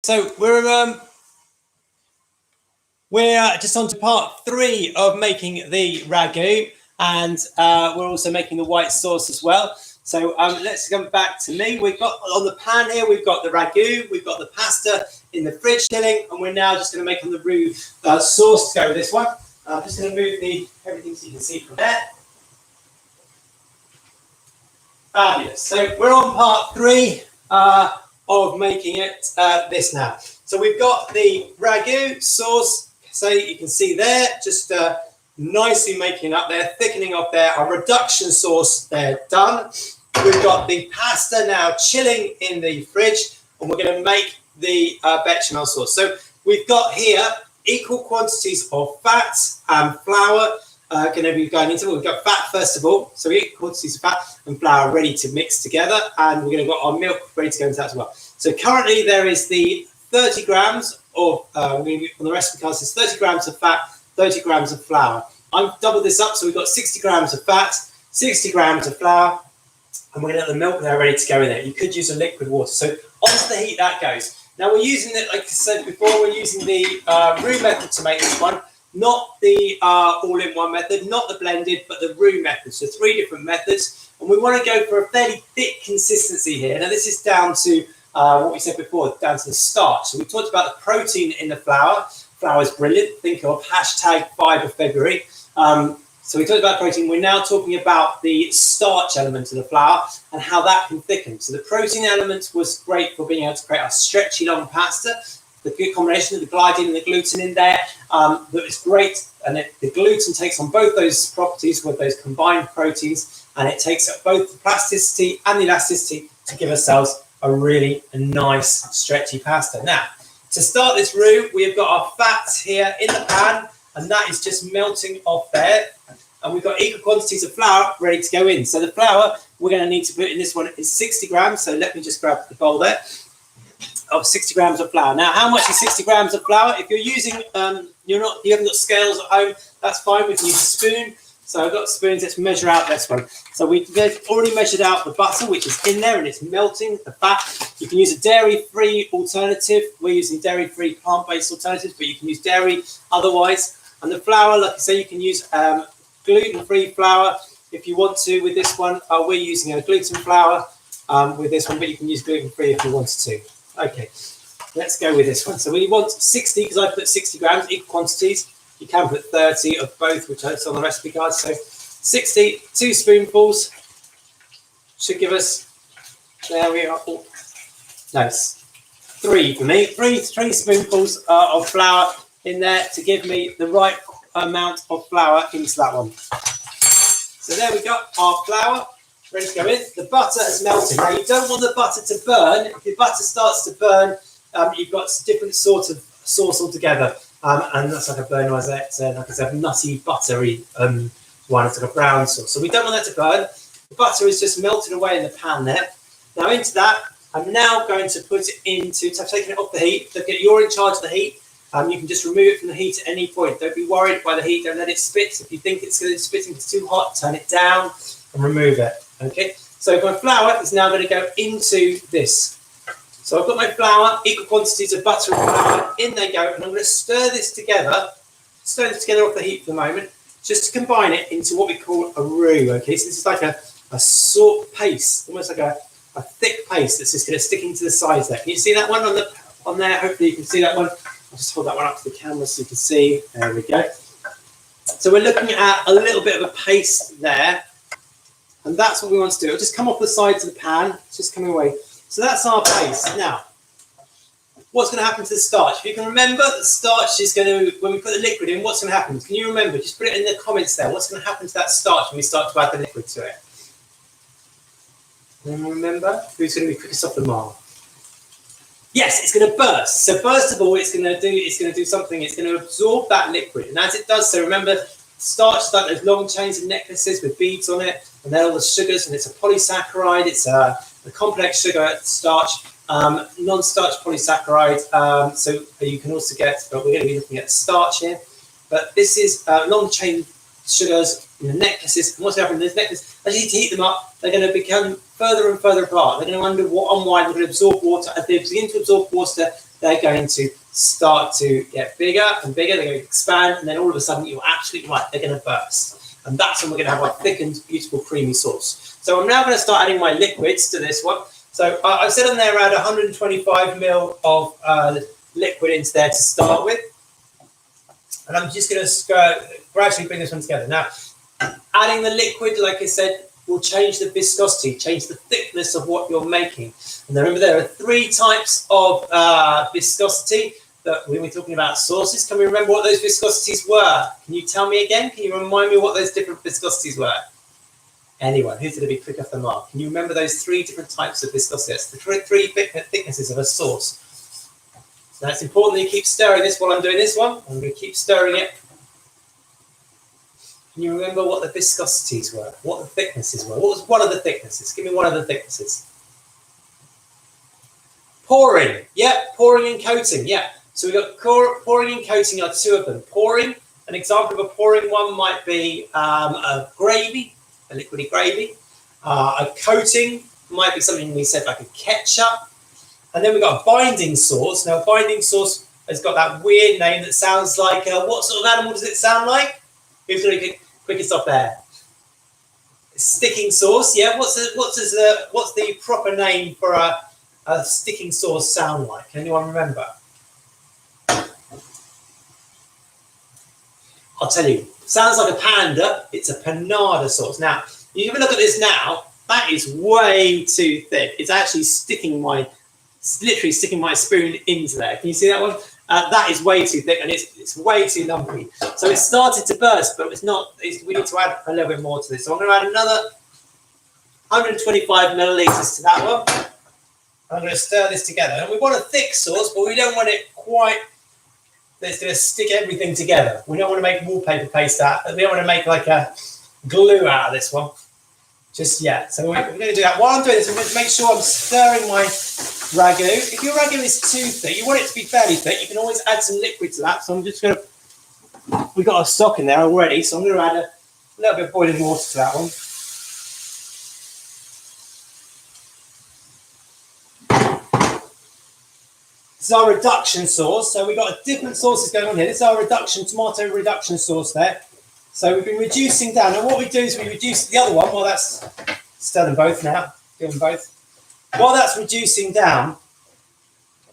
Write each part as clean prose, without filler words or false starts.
So we're just on to part 3 of making the ragu, and we're also making the white sauce as well. So let's come back to me. We've got on the pan here, we've got the ragu, we've got the pasta in the fridge chilling, and we're now just going to make on the roux sauce to go with this one. I'm just going to move everything so you can see from there. Fabulous. So we're on part 3 of making it this now. So we've got the ragu sauce, so you can see there, just nicely making up there, thickening up there. Our reduction sauce there done. We've got the pasta now chilling in the fridge, and we're going to make the bechamel sauce. So we've got here equal quantities of fat and flour going to be going into it. We've got fat first of all, so equal quantities of fat and flour ready to mix together, and we're going to got our milk ready to go into that as well. So currently there is the 30 grams of, on the recipe card, it's 30 grams of fat, 30 grams of flour. I've doubled this up, so we've got 60 grams of fat, 60 grams of flour, and we're going to have the milk there ready to go in there. You could use a liquid water. So onto the heat that goes. Now we're using it, like I said before, we're using the roux method to make this one, not the all-in-one method, not the blended, but the roux method. So 3 different methods, and we want to go for a fairly thick consistency here. Now this is down to what we said before, down to the starch. So we talked about the protein in the flour. Flour is brilliant. Think of #FiberFebruary. So we talked about protein. We're now talking about the starch element of the flour and how that can thicken. So the protein element was great for being able to create a stretchy long pasta. The good combination of the gliadin and the gluten in there, that is great. And the gluten takes on both those properties with those combined proteins, and it takes up both the plasticity and the elasticity to give ourselves a really nice stretchy pasta. Now, to start this roux, we've got our fat here in the pan, and that is just melting off there. And we've got equal quantities of flour ready to go in. So the flour we're going to need to put in this one is 60 grams. So let me just grab the bowl there of 60 grams of flour. Now, how much is 60 grams of flour? If you're using, you haven't got scales at home, that's fine. We can use a spoon. So I've got spoons. Let's measure out this one. So we've already measured out the butter, which is in there, and it's melting the fat. You can use a dairy-free alternative. We're using dairy-free plant-based alternatives, but you can use dairy otherwise. And the flour, like I say, you can use gluten-free flour if you want to with this one. We're using a gluten flour with this one, but you can use gluten-free if you wanted to. Okay, let's go with this one. So we want 60, because I put 60 grams, equal quantities. You can put 30 of both, which is on the recipe card. So 60, 2 spoonfuls should give us, there we are. Oh, nice. 3 for me, 3 spoonfuls of flour in there to give me the right amount of flour into that one. So there we got our flour ready to go in. The butter has melted. Now you don't want the butter to burn. If the butter starts to burn, you've got a different sort of sauce altogether. And that's like a burn rosette, like I said, nutty, buttery one. It's like a brown sauce. So we don't want that to burn. The butter is just melted away in the pan there. Now into that, I'm now going to put it into, so I've taken it off the heat. So you're in charge of the heat. You can just remove it from the heat at any point. Don't be worried by the heat. Don't let it spit. If you think it's going to spit and it's too hot, turn it down and remove it. Okay. So my flour is now going to go into this. So I've got my flour, equal quantities of butter and flour. In they go, and I'm going to stir this together off the heat for the moment, just to combine it into what we call a roux. Okay. So this is like a sort of paste, almost like a thick paste that's just going to stick into the sides there. Can you see that one on there? Hopefully you can see that one. I'll just hold that one up to the camera so you can see. There we go. So we're looking at a little bit of a paste there. And that's what we want to do. It'll just come off the sides of the pan. It's just coming away. So that's our paste. Now, what's going to happen to the starch? If you can remember, the starch is going to, when we put the liquid in, what's going to happen? Can you remember? Just put it in the comments there. What's going to happen to that starch when we start to add the liquid to it? Remember? Who's going to be quickest off the mark? Yes, it's going to burst. So first of all, it's going to do something. It's going to absorb that liquid, and as it does so, remember, starch is like those long chains of necklaces with beads on it, and then all the sugars, and it's a polysaccharide. It's a complex sugar starch, non-starch polysaccharide. So you can also get, but we're going to be looking at starch here. But this is long chain sugars in the necklaces. And what's happening? Those necklaces, as you heat them up, they're going to become further and further apart. They're going to unwind. They're going to absorb water. As they begin to absorb water, they're going to start to get bigger and bigger. They're going to expand, and then all of a sudden, you're absolutely right, they're going to burst. And that's when we're going to have our thickened, beautiful, creamy sauce. So I'm now going to start adding my liquids to this one. So I've set on there around 125 ml of liquid into there to start with. And I'm just going to gradually bring this one together. Now, adding the liquid, like I said, will change the viscosity, change the thickness of what you're making. And remember, there are 3 types of viscosity that when we're talking about sauces. Can we remember what those viscosities were? Can you tell me again? Can you remind me what those different viscosities were? Anyone? Who's going to be quick off the mark? Can you remember those 3 different types of viscosity? That's the 3 thicknesses of a sauce. So that's important that you keep stirring this while I'm doing this one. I'm going to keep stirring it. Can you remember what the viscosities were? What the thicknesses were? What was one of the thicknesses? Give me one of the thicknesses. Pouring. Yeah, pouring and coating. Yeah. So we've got pouring and coating are 2 of them. Pouring, an example of a pouring one might be a gravy, a liquidy gravy. A coating might be something we said like a ketchup. And then we've got a binding sauce. Now, binding sauce has got that weird name that sounds like, what sort of animal does it sound like? Who's going to get quickest off there? Sticking sauce, yeah. What's the proper name for a sticking sauce sound like? Can anyone remember? I'll tell you. Sounds like a panda. It's a panada sauce. Now, you have a look at this now. That is way too thick. It's actually literally sticking my spoon into there. Can you see that one? That is way too thick and it's way too lumpy. So it started to burst, but it's not. We need to add a little bit more to this. So I'm going to add another 125 millilitres to that one. I'm going to stir this together. And we want a thick sauce, but we don't want it quite. That's going to stick everything together. We don't want to make wallpaper paste out. We don't want to make like a glue out of this one just yet. So we're going to do that. While I'm doing this, I'm going to make sure I'm stirring my ragu. If your ragu is too thick, you want it to be fairly thick, you can always add some liquid to that. So I'm just going to, we've got our stock in there already, so I'm going to add a little bit of boiling water to that one. This is our reduction sauce. So we've got different sauces going on here. This is our tomato reduction sauce there. So we've been reducing down. And what we do is we reduce the other one. Well, that's, stir them both now. Do them both. While that's reducing down,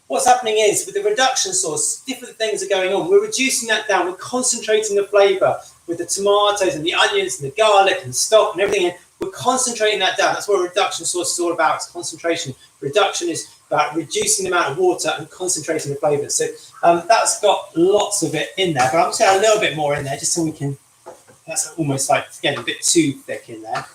what's happening is with the reduction sauce, different things are going on. We're reducing that down. We're concentrating the flavour with the tomatoes and the onions and the garlic and the stock and everything. We're concentrating that down. That's what reduction sauce is all about. It's concentration. Reduction is about reducing the amount of water and concentrating the flavours. So that's got lots of it in there. But I'm just going to add a little bit more in there just so we can. That's almost like it's getting a bit too thick in there.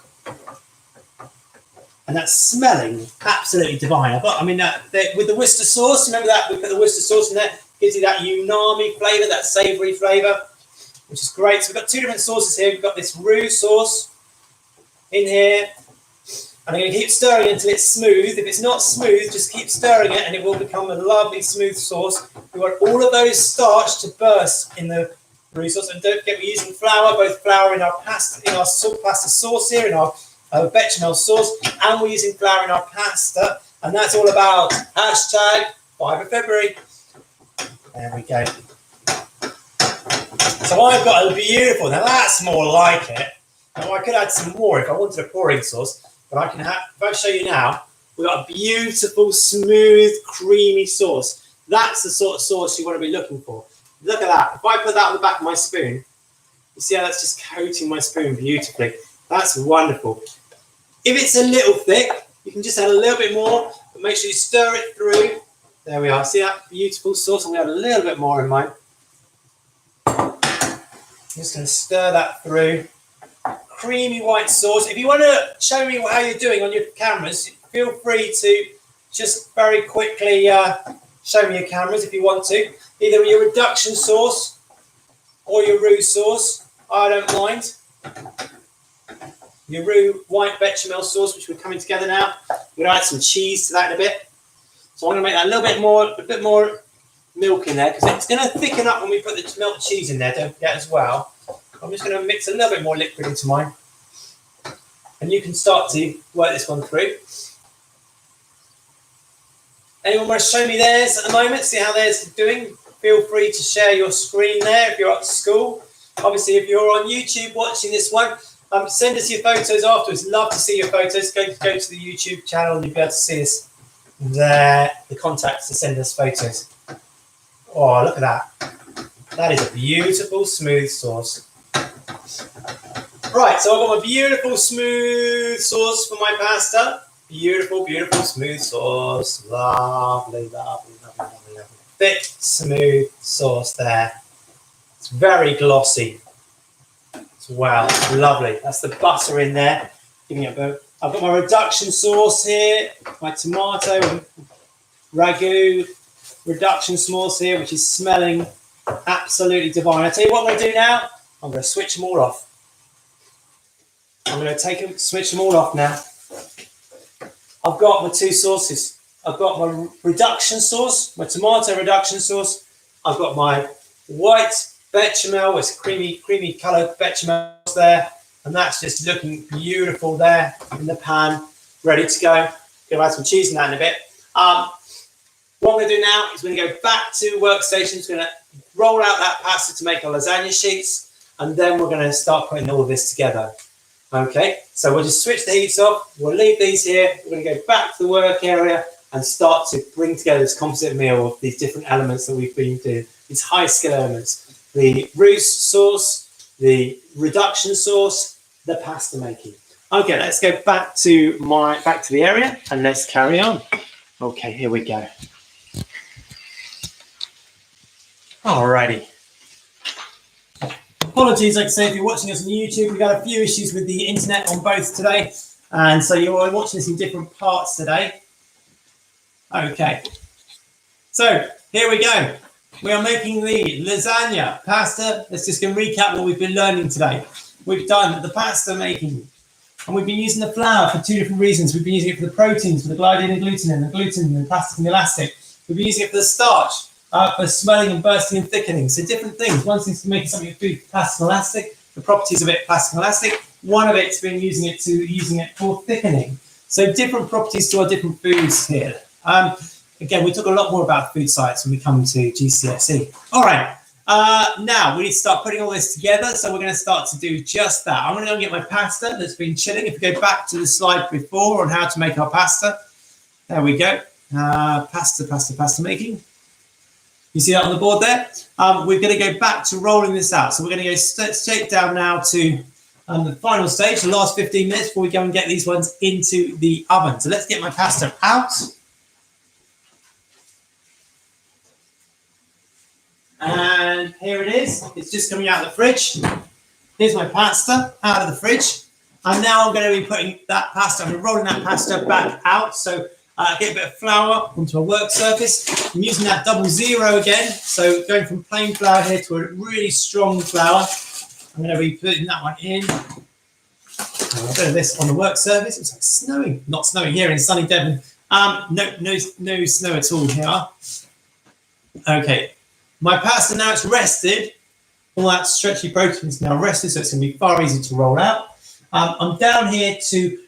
And that's smelling absolutely divine. With the Worcester sauce, remember that? We put the Worcester sauce in there. Gives you that umami flavour, that savoury flavour, which is great. So we've got 2 different sauces here. We've got this roux sauce in here. And I'm going to keep stirring it until it's smooth. If it's not smooth, just keep stirring it and it will become a lovely smooth sauce. We want all of those starch to burst in the roux sauce. And don't forget, we're using flour, both flour in our pasta, in our pasta sauce here, in our bechamel sauce, and we're using flour in our pasta. And that's all about hashtag 5 of February. There we go. So I've got a beautiful, now that's more like it. Now I could add some more if I wanted a pouring sauce. But I can have, if I show you now, we've got a beautiful, smooth, creamy sauce. That's the sort of sauce you want to be looking for. Look at that. If I put that on the back of my spoon, you see how that's just coating my spoon beautifully. That's wonderful. If it's a little thick, you can just add a little bit more, but make sure you stir it through. There we are. See that beautiful sauce? I'm going to add a little bit more in mine. I'm just going to stir that through. Creamy white sauce. If you want to show me how you're doing on your cameras, feel free to just very quickly show me your cameras if you want to. Either your reduction sauce or your roux sauce. I don't mind. Your roux white bechamel sauce, which we're coming together now. We're going to add some cheese to that in a bit. So I'm going to make that a bit more milk in there because it's going to thicken up when we put the melted cheese in there, don't forget as well. I'm just going to mix a little bit more liquid into mine. And you can start to work this one through. Anyone want to show me theirs at the moment? See how theirs is doing? Feel free to share your screen there if you're at school. Obviously, if you're on YouTube watching this one, send us your photos afterwards. Love to see your photos. Go to the YouTube channel and you'll be able to see us there, the contacts to send us photos. Oh, look at that. That is a beautiful smooth sauce. Right, so I've got my beautiful smooth sauce for my pasta. Beautiful, beautiful smooth sauce. Lovely, lovely, lovely, lovely, lovely. Thick, smooth sauce there. It's very glossy as well. Lovely. That's the butter in there. Giving it a bit. I've got my reduction sauce here, my tomato ragu reduction sauce here, which is smelling absolutely divine. I'll tell you what I'm going to do now. I'm going to switch them all off. I'm going to switch them all off now. I've got my two sauces. I've got my reduction sauce, my tomato reduction sauce. I've got my white bechamel, it's creamy coloured bechamel there, and that's just looking beautiful there in the pan, ready to go. Gonna add some cheese in that in a bit. What I'm going to do now is we're going to go back to workstations. We're going to roll out that pasta to make our lasagna sheets, and then we're going to start putting all of this together. Okay, so we'll just switch the heats off. We'll leave these here. We're going to go back to the work area and start to bring together this composite meal of these different elements that we've been doing, these high skill elements. The roux sauce, the reduction sauce, the pasta making. Okay, let's go back to the area and let's carry on. Okay, here we go. Alrighty. Apologies, like I say, if you're watching us on YouTube, we've got a few issues with the internet on both today, and so you're watching this in different parts today. Okay, so here we go. We are making the lasagna pasta. Let's just go recap what we've been learning today. We've done the pasta making, and we've been using the flour for two different reasons. We've been using it for the proteins, for the gliadin and gluten, the plastic and the elastic. We've been using it for the starch, for swelling and bursting and thickening. So different things. One thing's to make something food plastic and elastic, the properties of it plastic and elastic. One of it's been using it for thickening. So different properties to our different foods here. Again, we talk a lot more about food science when we come to GCSE. All right, now we need to start putting all this together. So we're going to start to do just that. I'm going to go and get my pasta that's been chilling. If we go back to the slide before on how to make our pasta, there we go. Pasta making. You see that on the board there? We're going to go back to rolling this out. So we're going to go straight down now to the final stage, the last 15 minutes before we go and get these ones into the oven. So let's get my pasta out. And here it is. It's just coming out of the fridge. Here's my pasta out of the fridge. And now I'm going to be putting that pasta, I'm rolling that pasta back out. So get a bit of flour onto a work surface. I'm using that 00 again. So going from plain flour here to a really strong flour. I'm going to be putting that one in. A bit of this on the work surface. It's like snowing. Not snowing here in sunny Devon. No snow at all here. Okay. My pasta now it's rested. All that stretchy protein is now rested, so it's going to be far easier to roll out. I'm down here to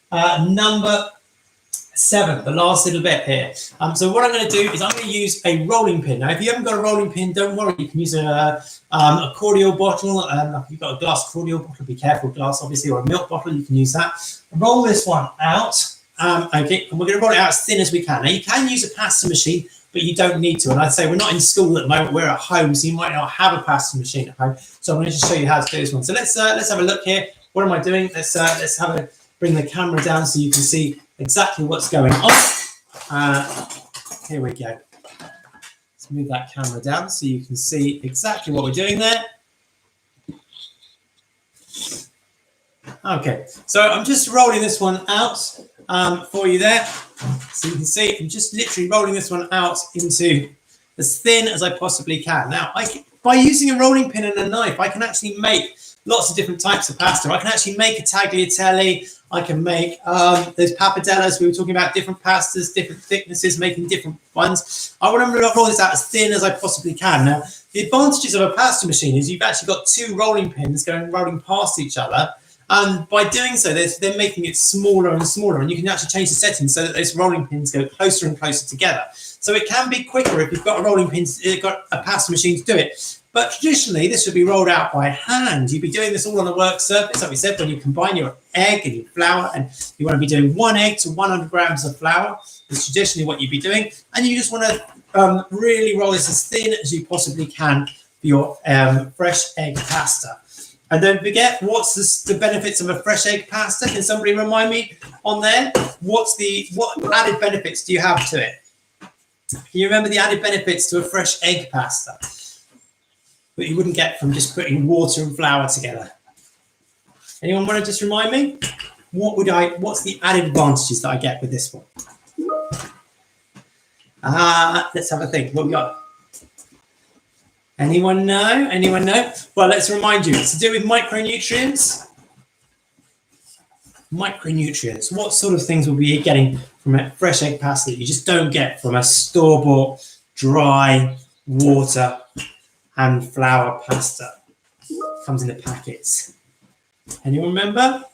number 7, the last little bit here. So what I'm going to do is I'm going to use a rolling pin. Now, if you haven't got a rolling pin, don't worry. You can use a cordial bottle. If you've got a glass cordial bottle, be careful, glass obviously, or a milk bottle, you can use that. Roll this one out. Okay, and we're going to roll it out as thin as we can. Now, you can use a pasta machine, but you don't need to. And I'd say we're not in school at the moment, we're at home, so you might not have a pasta machine at home. So I'm going to just show you how to do this one. So let's have a look here. What am I doing? Let's bring the camera down so you can see exactly what's going on. Here we go. Let's move that camera down so you can see exactly what we're doing there. Okay, so I'm just rolling this one out for you there. So you can see I'm just literally rolling this one out into as thin as I possibly can. Now, by using a rolling pin and a knife, I can actually make lots of different types of pasta. I can actually make a tagliatelle. I can make those pappardelle. We were talking about different pastas, different thicknesses, making different ones. I want to roll this out as thin as I possibly can. Now, the advantages of a pasta machine is you've actually got 2 rolling pins rolling past each other. And by doing so, they're making it smaller and smaller, and you can actually change the settings so that those rolling pins go closer and closer together. So it can be quicker if you've got a rolling pin, you've got a pasta machine to do it. But traditionally, this would be rolled out by hand. You'd be doing this all on a work surface, like we said, when you combine your egg and your flour, and you want to be doing 1 egg to 100 grams of flour. That's traditionally what you'd be doing. And you just want to really roll this as thin as you possibly can for your fresh egg pasta. And don't forget, what's the benefits of a fresh egg pasta? Can somebody remind me on there? What added benefits do you have to it? Can you remember the added benefits to a fresh egg pasta that you wouldn't get from just putting water and flour together? Anyone want to just remind me? What's the added advantages that I get with this one? Let's have a think. What we got? Anyone know? Anyone know? Well, let's remind you. It's to do with micronutrients. Micronutrients. What sort of things will we be getting from a fresh egg pasta that you just don't get from a store-bought, dry, water and flour pasta? Comes in the packets. Anyone remember?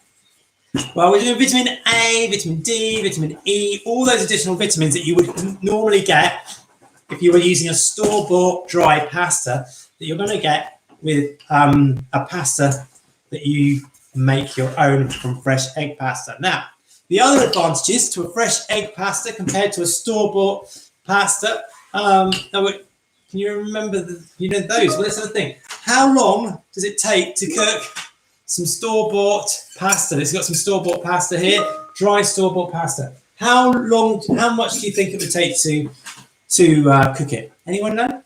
Well, we're doing vitamin A, vitamin D, vitamin E, all those additional vitamins that you would normally get if you were using a store-bought dry pasta that you're going to get with a pasta that you make your own from fresh egg pasta. Now, the other advantages to a fresh egg pasta compared to a store-bought pasta, can you remember those? Well, let's have a think. How long does it take to cook some store-bought pasta? It's got some store-bought pasta here, dry store-bought pasta. How much do you think it would take to cook it? Anyone know?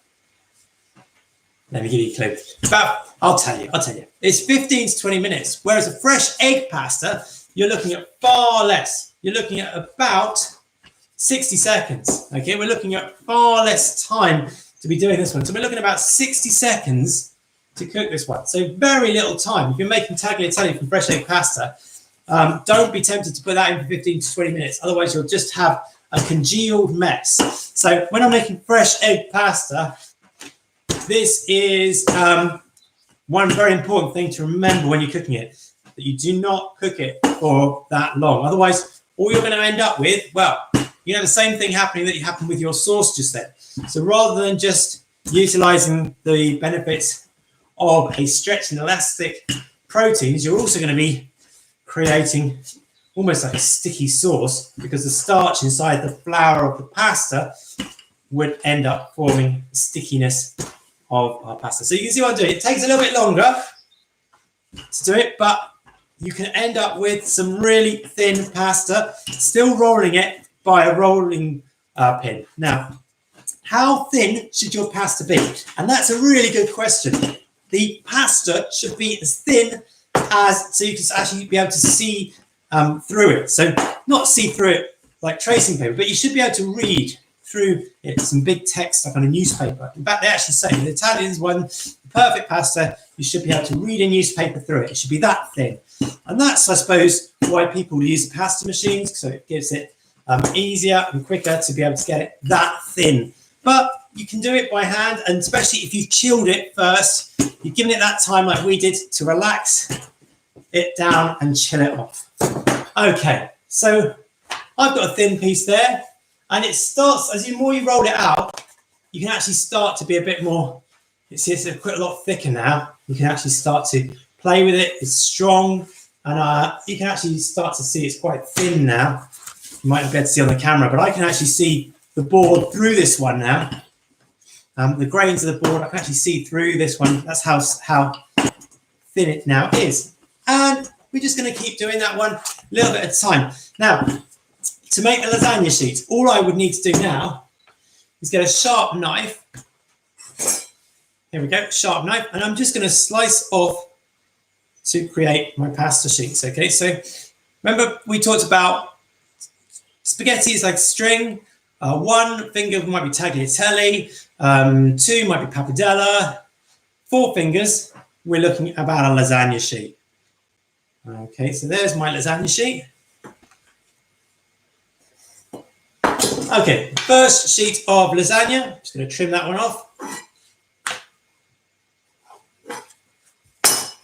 Let me give you a clue. I'll tell you. It's 15 to 20 minutes, whereas a fresh egg pasta, you're looking at far less. You're looking at about 60 seconds. Okay, we're looking at far less time to be doing this one. So we're looking at about 60 seconds to cook this one. So very little time. If you're making tagliatelle from fresh egg pasta, don't be tempted to put that in for 15 to 20 minutes. Otherwise, you'll just have a congealed mess. So when I'm making fresh egg pasta, this is one very important thing to remember when you're cooking it, that you do not cook it for that long. Otherwise, all you're going to end up with, well, you know, the same thing happening that happened with your sauce just then. So rather than just utilizing the benefits of a stretched and elastic proteins, you're also going to be creating almost like a sticky sauce, because the starch inside the flour of the pasta would end up forming the stickiness of our pasta. So you can see what I'm doing. It takes a little bit longer to do it, but you can end up with some really thin pasta, still rolling it by a rolling pin. Now, how thin should your pasta be? And that's a really good question. The pasta should be as thin as, so you can actually be able to see through it. So not see through it like tracing paper, but you should be able to read through it, some big text like on a newspaper. In fact, they actually say the Italians want the perfect pasta, you should be able to read a newspaper through it. It should be that thin. And that's, I suppose, why people use pasta machines, so it gives it easier and quicker to be able to get it that thin. But you can do it by hand, and especially if you've chilled it first, you've given it that time like we did to relax it down and chill it off. Okay, so I've got a thin piece there, and it starts, as the more you roll it out, you can actually start to be a bit more, it's quite a lot thicker now. You can actually start to play with it. It's strong, and you can actually start to see it's quite thin now. You might not be able to see on the camera, but I can actually see the board through this one now. The grains of the board, I can actually see through this one. That's how thin it now is. And we're just going to keep doing that one a little bit at a time. Now, to make the lasagna sheets, all I would need to do now is get a sharp knife. Here we go, sharp knife. And I'm just going to slice off to create my pasta sheets. Okay, so remember we talked about spaghetti is like string. One finger might be tagliatelle, two might be pappardelle, 4 fingers, we're looking at about a lasagna sheet. Okay, so there's my lasagna sheet. Okay, first sheet of lasagna. I'm just going to trim that one off.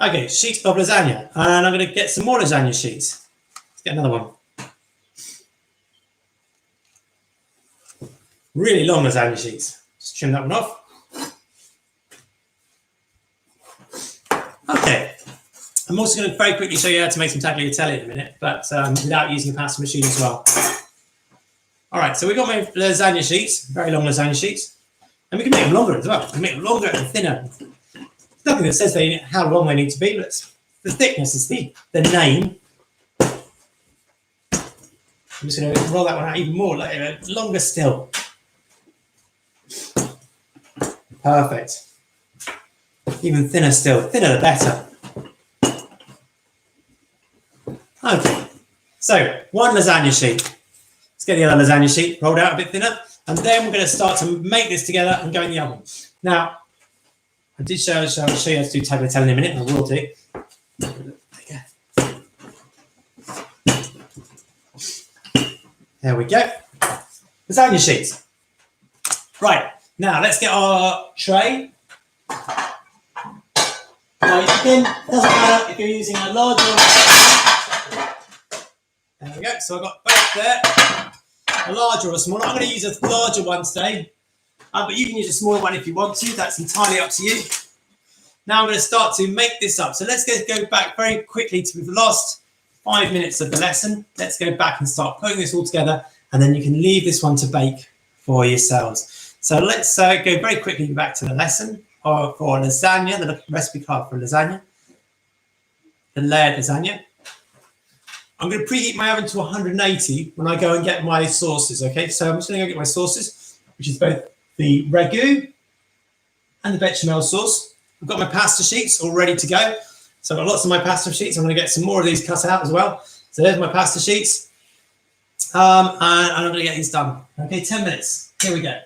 Okay, sheet of lasagna. And I'm going to get some more lasagna sheets. Let's get another one. Really long lasagna sheets. Just trim that one off. Okay. I'm also going to very quickly show you how to make some tagliatelle in a minute, but without using a pasta machine as well. All right, so we've got my lasagna sheets, very long lasagna sheets, and we can make them longer as well. We can make them longer and thinner. There's nothing that says how long they need to be, but the thickness is the name. I'm just going to roll that one out even more, longer still. Perfect. Even thinner still. Thinner the better. Okay, so one lasagna sheet. Let's get the other lasagna sheet rolled out a bit thinner, and then we're going to start to make this together and go in the oven. Now, I did show you how to do tagliatelle in a minute, and I will do. There we go. Lasagna sheets. Right, now let's get our tray. Now, again, doesn't matter if you're using a large one. There we go. So I've got both there, a larger or a smaller. I'm going to use a larger one today, but you can use a smaller one if you want to. That's entirely up to you. Now I'm going to start to make this up. So let's go back very quickly to the last 5 minutes of the lesson. Let's go back and start putting this all together, and then you can leave this one to bake for yourselves. So let's go very quickly back to the lesson for lasagna, the recipe card for lasagna, the layered lasagna. I'm going to preheat my oven to 180 when I go and get my sauces, okay? So I'm just going to go get my sauces, which is both the ragu and the bechamel sauce. I've got my pasta sheets all ready to go. So I've got lots of my pasta sheets. I'm going to get some more of these cut out as well. So there's my pasta sheets. And I'm going to get these done. Okay, 10 minutes. Here we go.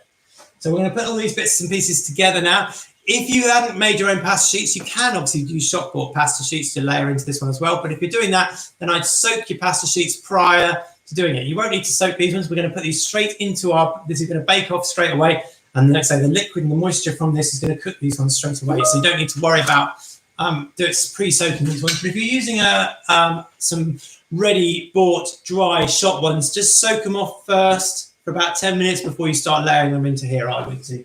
So we're going to put all these bits and pieces together now. If you haven't made your own pasta sheets, you can obviously use shop bought pasta sheets to layer into this one as well. But if you're doing that, then I'd soak your pasta sheets prior to doing it. You won't need to soak these ones. We're going to put these straight into this is going to bake off straight away. And let's say the liquid and the moisture from this is going to cook these ones straight away. So you don't need to worry about pre-soaking these ones. But if you're using some ready bought dry shop ones, just soak them off first for about 10 minutes before you start layering them into here, I would do.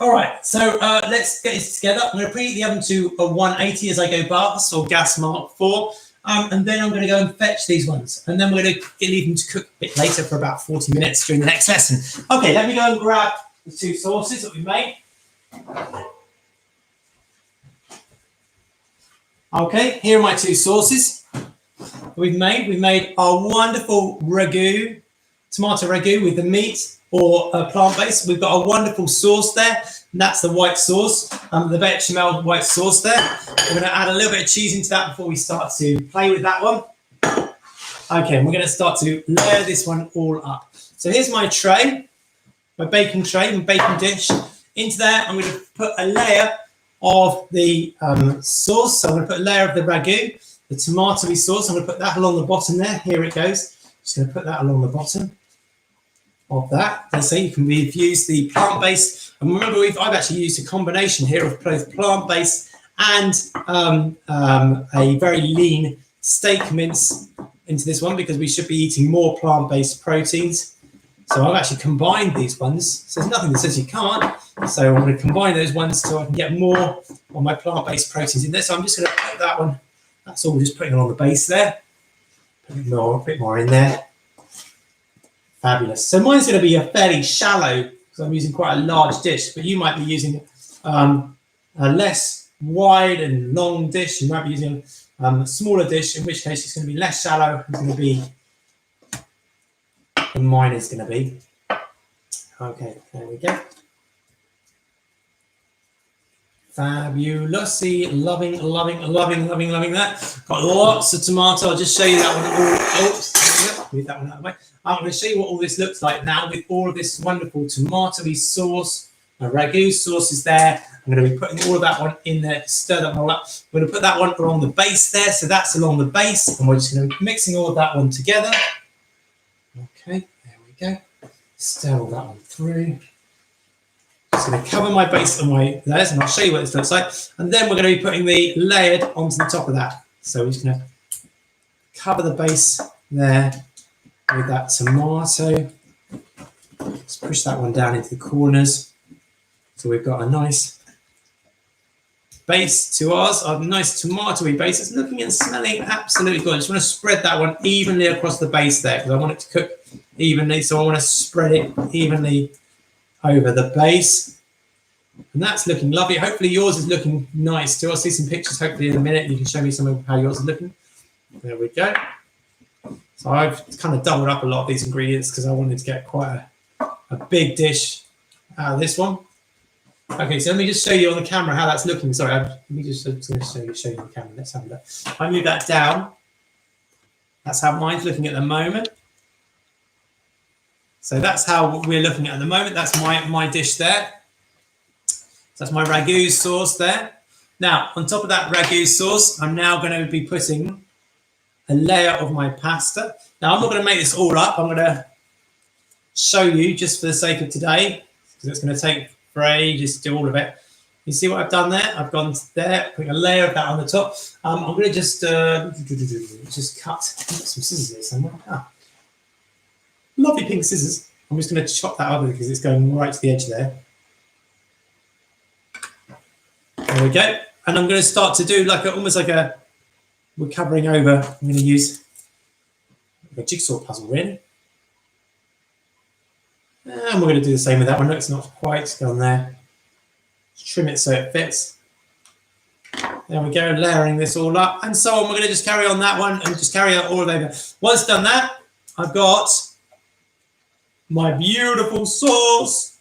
All right, so let's get this together. I'm going to preheat the oven to a 180 as I go past, or gas mark 4. And then I'm going to go and fetch these ones. And then we're going to leave them to cook a bit later for about 40 minutes during the next lesson. Okay, let me go and grab the 2 sauces that we made. Okay, here are my 2 sauces we've made. We've made our wonderful ragu, tomato ragu with the meat or plant-based. We've got a wonderful sauce there. And that's the white sauce, the bechamel white sauce there. We're going to add a little bit of cheese into that before we start to play with that one. Okay, and we're going to start to layer this one all up. So here's my tray, my baking tray, my baking dish. Into there, I'm going to put a layer of the sauce. So I'm going to put a layer of the ragu, the tomatoey sauce. I'm going to put that along the bottom there. Here it goes. Just going to put that along the bottom of that. Let's say you can use the plant-based. And remember, I've actually used a combination here of both plant-based and a very lean steak mince into this one, because we should be eating more plant-based proteins. So I've actually combined these ones. So there's nothing that says you can't. So I'm going to combine those ones so I can get more of my plant-based proteins in there. So I'm just going to put that one. That's all we're just putting on the base there. Put a bit more in there. Fabulous. So mine's going to be a fairly shallow, because I'm using quite a large dish, but you might be using a less wide and long dish. You might be using a smaller dish, in which case it's going to be less shallow. It's going to be, and mine is going to be. Okay, there we go. Fabulously, loving that. Got lots of tomato. I'll just show you that one. Oops, move that one out of the way. I'm going to show you what all this looks like now with all of this wonderful tomatoey sauce. My ragu sauce is there. I'm going to be putting all of that one in there, stir that one all up. We're going to put that one along the base there. So that's along the base. And we're just going to be mixing all of that one together. Okay, there we go. Stir all that one through. just going to cover my base on my layers, and I'll show you what this looks like. And then we're going to be putting the layered onto the top of that. So we're just going to cover the base there with that tomato. Let's push that one down into the corners. So we've got a nice base to ours, a nice tomatoey base. It's looking and smelling absolutely good. I just want to spread that one evenly across the base there because I want it to cook evenly. So I want to spread it evenly over the base. And that's looking lovely. Hopefully yours is looking nice too. I'll see some pictures hopefully in a minute. You can show me some of how yours is looking. There we go. So I've kind of doubled up a lot of these ingredients because I wanted to get quite a big dish out of this one. Okay, so let me just show you on the camera how that's looking. Sorry, let me just show you on the camera. Let's have a look. If I move that down, that's how mine's looking at the moment. So that's how we're looking at the moment. That's my dish there. So that's my ragu sauce there. Now, on top of that ragu sauce, I'm now going to be putting a layer of my pasta. Now, I'm not going to make this all up. I'm going to show you just for the sake of today, because it's going to take for ages to do all of it. You see what I've done there? I've gone to there, putting a layer of that on the top. I'm going to just cut some scissors here somewhere. Lovely pink scissors. I'm just going to chop that over because it's going right to the edge there. There we go. And I'm going to start to do like almost like we're covering over. I'm going to use a jigsaw puzzle really. And we're going to do the same with that one. Look, it's not quite gone there. Just trim it so it fits. There we go, layering this all up. And so on, we're going to just carry on that one and just carry on all over. Once done that, I've got my beautiful sauce,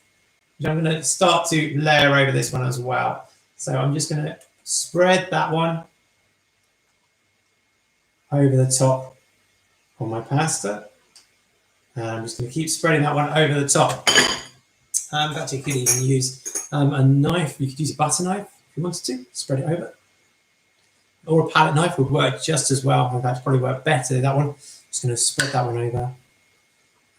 which I'm going to start to layer over this one as well. So I'm just going to spread that one over the top of my pasta. And I'm just going to keep spreading that one over the top. In fact, you could even use a knife. You could use a butter knife if you wanted to. Spread it over. Or a palette knife would work just as well. In fact, probably work better, that one. Just going to spread that one over.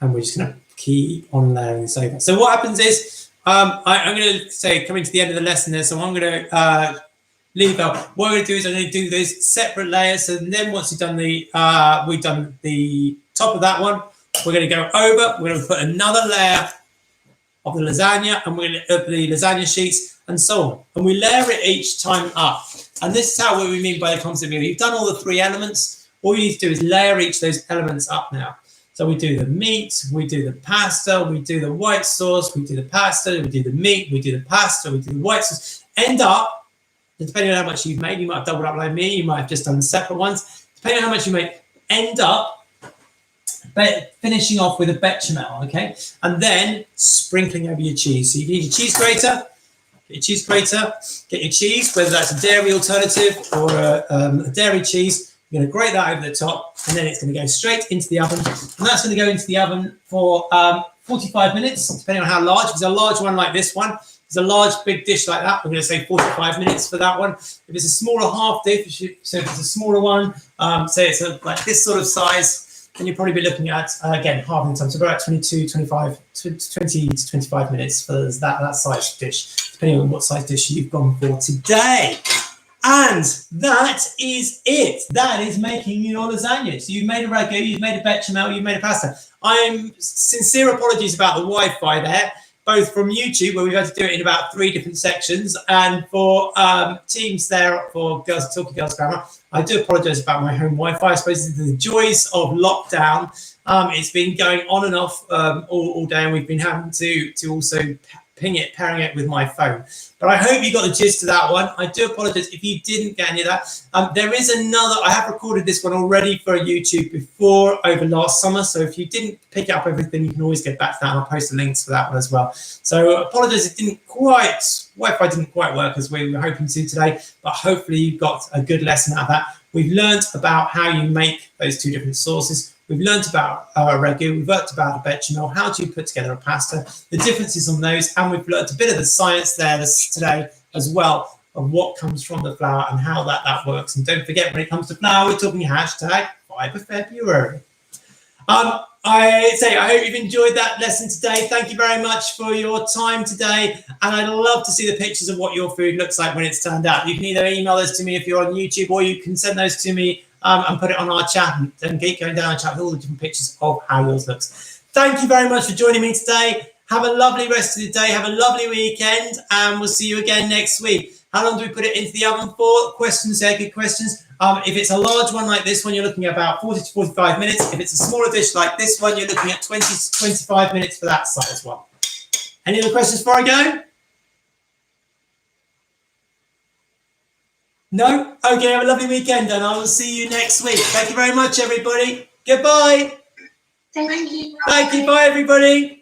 And we're just going to keep on layering this over. So what happens is, I'm going to say, coming to the end of the lesson there, so I'm going to leave out. What we're going to do is I'm going to do those separate layers. And then once we've done the top of that one, we're going to go over, we're going to put another layer of the lasagna, and we're going to the lasagna sheets, and so on. And we layer it each time up. And this is what we mean by the concept here. You've done all the three elements. All you need to do is layer each of those elements up now. So we do the meat, we do the pasta, we do the white sauce, we do the pasta, we do the meat, we do the pasta, we do the white sauce. End up, depending on how much you've made, you might have doubled up like me, you might have just done separate ones. Depending on how much you make, end up finishing off with a bechamel, okay? And then sprinkling over your cheese. So you need your cheese grater, get your cheese, whether that's a dairy alternative or a dairy cheese. You're going to grate that over the top, and then it's going to go straight into the oven. And that's going to go into the oven for 45 minutes, depending on how large. If it's a large one like this one, if it's a large, big dish like that, we're going to say 45 minutes for that one. If it's a smaller half dish, so if it's a smaller one, say it's like this sort of size, then you'll probably be looking at, again, halving the time. So about 20 to 25 minutes for that size dish, depending on what size dish you've gone for today. And that is it. That is making your lasagna. So you've made a ragu, you've made a bechamel, you've made a pasta. I'm sincere apologies about the Wi-Fi there, both from YouTube, where we've had to do it in about 3 different sections, and for Teams there for Girls Talking Girls Grammar. I do apologise about my home Wi-Fi. I suppose it's the joys of lockdown. It's been going on and off all day, and we've been having to also pairing it with my phone. But I hope you got the gist of that one. I do apologise if you didn't get any of that. There is another, I have recorded this one already for YouTube before, over last summer. So if you didn't pick up everything, you can always get back to that, and I'll post the links for that one as well. So apologise, Wi-Fi didn't quite work as we were hoping to today, but hopefully you got a good lesson out of that. We've learned about how you make those 2 different sauces. We've learned about ragu, we've learned about a bechamel, how do you put together a pasta, the differences on those, and we've learned a bit of the science there today as well of what comes from the flour and how that works. And don't forget, when it comes to flour, we're talking #5 of February. I hope you've enjoyed that lesson today. Thank you very much for your time today. And I'd love to see the pictures of what your food looks like when it's turned out. You can either email those to me if you're on YouTube, or you can send those to me and put it on our chat and keep going down our chat with all the different pictures of how yours looks. Thank you very much for joining me today. Have a lovely rest of the day. Have a lovely weekend, and we'll see you again next week. How long do we put it into the oven for? Questions there, good questions. If it's a large one like this one, you're looking at about 40 to 45 minutes. If it's a smaller dish like this one, you're looking at 20 to 25 minutes for that size one. Any other questions before I go? No? Okay, have a lovely weekend, and I will see you next week. Thank you very much, everybody. Goodbye. Thank you. Thank you. Bye, everybody.